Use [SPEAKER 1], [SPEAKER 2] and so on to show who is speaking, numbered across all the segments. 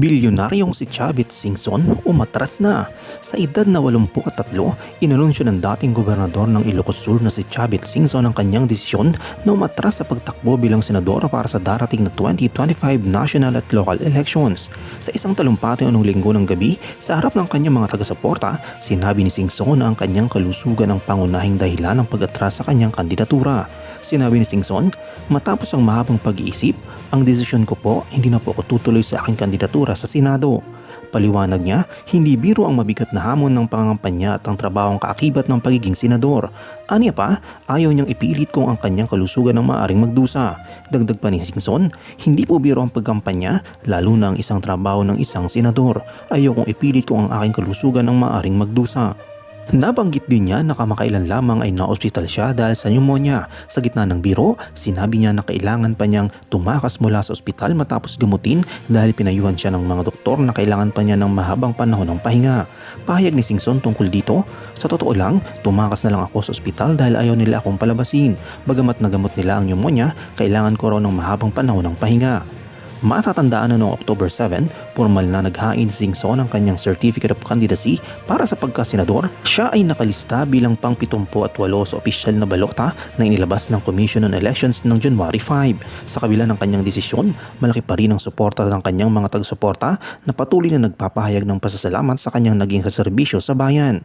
[SPEAKER 1] Bilyonaryong si Chavit Singson umatras na. Sa edad na 83, inanunsyo ng dating gobernador ng Ilocos Sur na si Chavit Singson ang kanyang desisyon na umatras sa pagtakbo bilang senador para sa darating na 2025 national at local elections. Sa isang talumpati noong linggo ng gabi, sa harap ng kanyang mga taga-suporta, sinabi ni Singson na ang kanyang kalusugan ang pangunahing dahilan ng pag-atras sa kanyang kandidatura. Sinabi ni Singson, matapos ang mahabang pag-iisip, ang desisyon ko po hindi na po ako tutuloy sa aking kandidatura sa Senado. Paliwanag niya, hindi biro ang mabigat na hamon ng pangangampanya at ang trabahong kaakibat ng pagiging senador. Aniya pa, ayaw niyang ipilit kung ang kanyang kalusugan ang maaaring magdusa. Dagdag pa ni Singson, hindi po biro ang pagkampanya, lalo na ang isang trabaho ng isang senador. Ayaw kong ipilit kung ang aking kalusugan ang maaaring magdusa. Nabanggit din niya na kamakailan lamang ay na-ospital siya dahil sa pneumonia. Sa gitna ng biro, sinabi niya na kailangan pa niyang tumakas mula sa ospital matapos gamutin dahil pinayuhan siya ng mga doktor na kailangan pa niya ng mahabang panahon ng pahinga. Pahayag ni Singson tungkol dito, sa totoo lang, tumakas na lang ako sa ospital dahil ayaw nila akong palabasin. Bagamat nagamot nila ang pneumonia, kailangan ko raw ng mahabang panahon ng pahinga. Matatandaan na noong October 7, formal na naghain si Singson ang kanyang Certificate of Candidacy para sa pagkasenador. Siya ay nakalista bilang pang-78 sa opisyal na balota na inilabas ng Commission on Elections noong January 5. Sa kabila ng kanyang desisyon, malaki pa rin ang suporta ng kanyang mga taga-suporta na patuloy na nagpapahayag ng pasasalamat sa kanyang naging serbisyo sa bayan.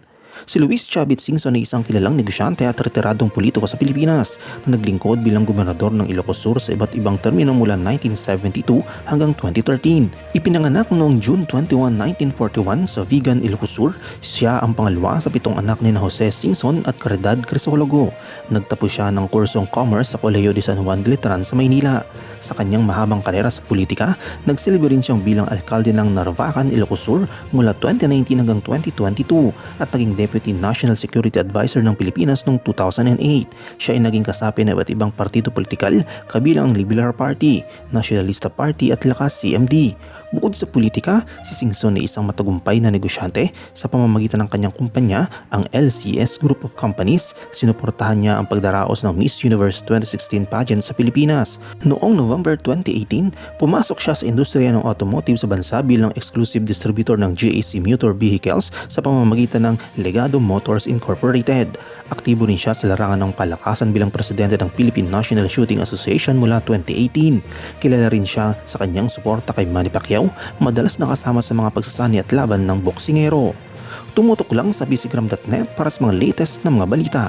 [SPEAKER 1] Si Luis Chavit Singson ay isang kilalang negosyante at retiradong politiko sa Pilipinas na naglingkod bilang gobernador ng Ilocos Sur sa iba't ibang termino mula 1972 hanggang 2013. Ipinanganak noong June 21, 1941 sa Vigan, Ilocos Sur. Siya ang pangalawa sa 7 anak ni Jose Singson at Caridad Crisologo. Nagtapos siya ng kursong Commerce sa Colegio de San Juan de Letran sa Maynila. Sa kanyang mahabang karera sa politika, nagsilbi rin siyang bilang alkalde ng Narvacan, Ilocos Sur mula 2019 hanggang 2022 at naging Deputy National Security Advisor ng Pilipinas noong 2008. Siya ay naging kasapi ng iba't ibang partido politikal kabilang ang Liberal Party, Nacionalista Party at Lakas CMD. Bukod sa politika, si Singson ay isang matagumpay na negosyante sa pamamagitan ng kanyang kumpanya, ang LCS Group of Companies. Sinuportahan niya ang pagdaraos ng Miss Universe 2016 pageant sa Pilipinas. Noong November 2018, pumasok siya sa industriya ng automotive sa bansa bilang exclusive distributor ng GAC Motor Vehicles sa pamamagitan ng Legado Motors Incorporated. Aktibo rin siya sa larangan ng palakasan bilang presidente ng Philippine National Shooting Association mula 2018. Kilala rin siya sa kanyang suporta kay Manny Pacquiao, madalas nakasama sa mga pagsasani at laban ng boksingero. Tumutok lang sa bicigram.net para sa mga latest na mga balita.